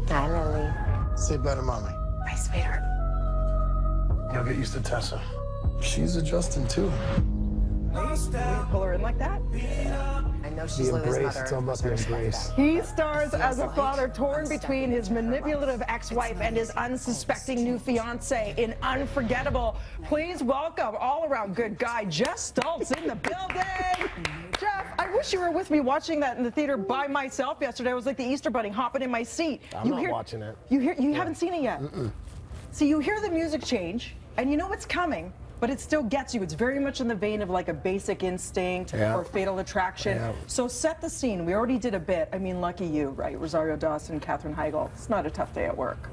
Hi, Lily. Say bye to mommy. My sweetheart. You'll get used to Tessa. She's adjusting too. Will you pull her in like that? I know she's The Lily's embrace, mother. it's all about the embrace. He stars as a like father torn unsteady. between his manipulative ex-wife and his unsuspecting new fiance in Unforgettable. Please welcome all-around good guy Geoff Stults in the building. Geoff, I wish you were with me watching that in the theater by myself yesterday. I was like the Easter Bunny hopping in my seat. I'm not watching it. You haven't seen it yet? So you hear the music change, and you know it's coming, but it still gets you. It's very much in the vein of like a Basic Instinct or Fatal Attraction. Yeah. So set the scene. We already did a bit. I mean, lucky you, right? Rosario, Dawson, Katherine, Heigl. It's not a tough day at work.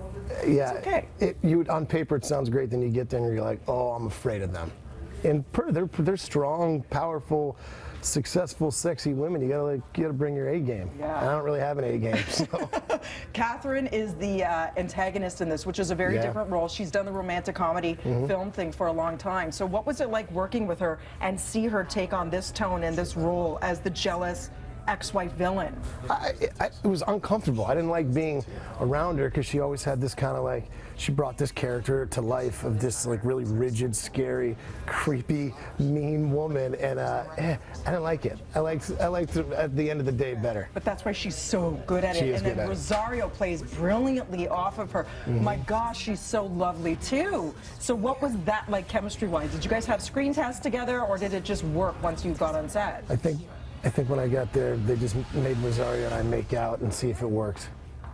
Yeah. It's okay. On paper, it sounds great. Then you get there and you're like, oh, I'm afraid of them. And they're strong, powerful, successful, sexy women. You gotta bring your A game. Yeah. I don't really have an A game. So. Katherine is the antagonist in this, which is a very different role. She's done the romantic comedy film thing for a long time. So what was it like working with her and see her take on this tone and this role as the jealous ex-wife villain? It was uncomfortable. I didn't like being around her because she always had this kind of like, she brought this character to life of this like really rigid, scary, creepy, mean woman, and I didn't like it. I liked it at the end of the day better. But that's why she's so good at it. And then Rosario plays brilliantly off of her. My gosh, she's so lovely too. So what was that like chemistry-wise? Did you guys have screen tests together, or did it just work once you got on set? I think when I got there, they just made Rosario and I make out and see if it worked.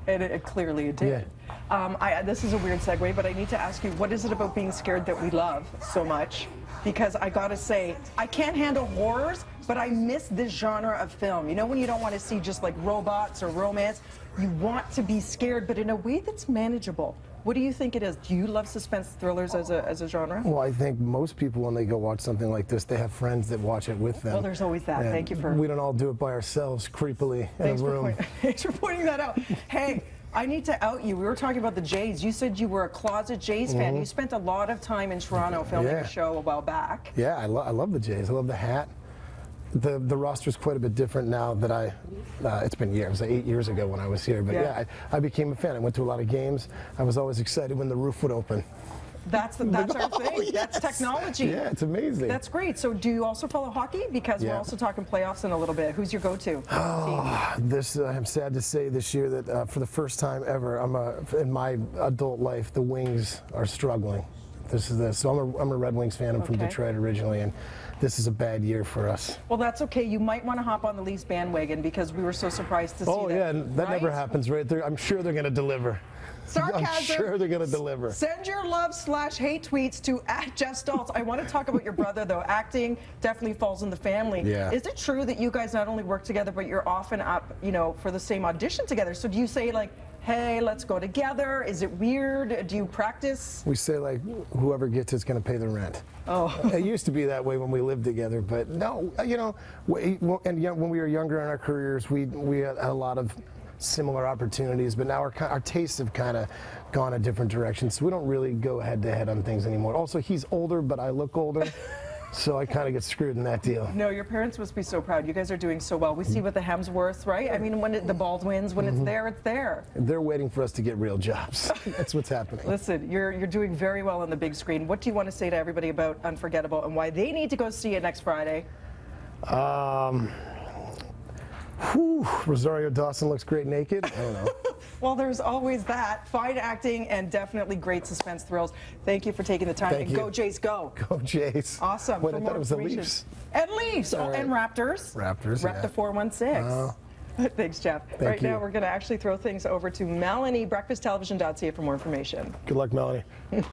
And it clearly did. Yeah. This is a weird segue, but I need to ask you, what is it about being scared that we love so much? Because I gotta say, I can't handle horrors, but I miss this genre of film. You know when you don't want to see just like robots or romance, you want to be scared, but in a way that's manageable. What do you think it is? Do you love suspense thrillers as a genre? Well, I think most people, when they go watch something like this, they have friends that watch it with them. Well, there's always that. And thank you for... We don't all do it by ourselves, creepily, in a room. Thanks for pointing that out. Hey, I need to out you. We were talking about the Jays. You said you were a closet Jays fan. You spent a lot of time in Toronto filming a show a while back. Yeah, I love the Jays. I love the hat. The roster's quite a bit different now that it's been years, 8 years ago when I was here, but yeah, I became a fan. I went to a lot of games. I was always excited when the roof would open. That's our thing. Yes. That's technology. Yeah, it's amazing. That's great. So do you also follow hockey? Because we're also talking playoffs in a little bit. Who's your go-to team? I'm sad to say this year that for the first time ever, in my adult life, the Wings are struggling. So I'm a Red Wings fan. I'm from Detroit originally, and this is a bad year for us. Well, that's okay. You might want to hop on the Leafs bandwagon because we were so surprised to see that. Oh, yeah, that never happens right there. I'm sure they're going to deliver. Sarcasm. I'm sure they're going to deliver. Send your love/hate tweets to @Geoff Stults. I want to talk about your brother, though. Acting definitely falls in the family. Yeah. Is it true that you guys not only work together, but you're often up, for the same audition together? So do you say, like, hey, let's go together? Is it weird? Do you practice? We say, like, whoever gets it's going to pay the rent. Oh. It used to be that way when we lived together, but no, when we were younger in our careers, we had a lot of similar opportunities, but now our tastes have kind of gone a different direction, so we don't really go head-to-head on things anymore. Also, he's older, but I look older. So I kind of get screwed in that deal. No, your parents must be so proud. You guys are doing so well. We see with the Hemsworths, right? I mean, when the Baldwins, when it's there, it's there. They're waiting for us to get real jobs. That's what's happening. Listen, you're doing very well on the big screen. What do you want to say to everybody about Unforgettable and why they need to go see it next Friday? Rosario Dawson looks great naked. I don't know. Well, there's always that. Fine acting and definitely great suspense thrills. Thank you for taking the time. Thank you. Go Jays, go. Go Jays. Awesome. Wait, I thought it was the Leafs. And Leafs. Right. And Raptors. Raptors, Rep the 416. Thanks, Geoff. Right now, we're going to actually throw things over to Melanie, breakfasttelevision.ca for more information. Good luck, Melanie.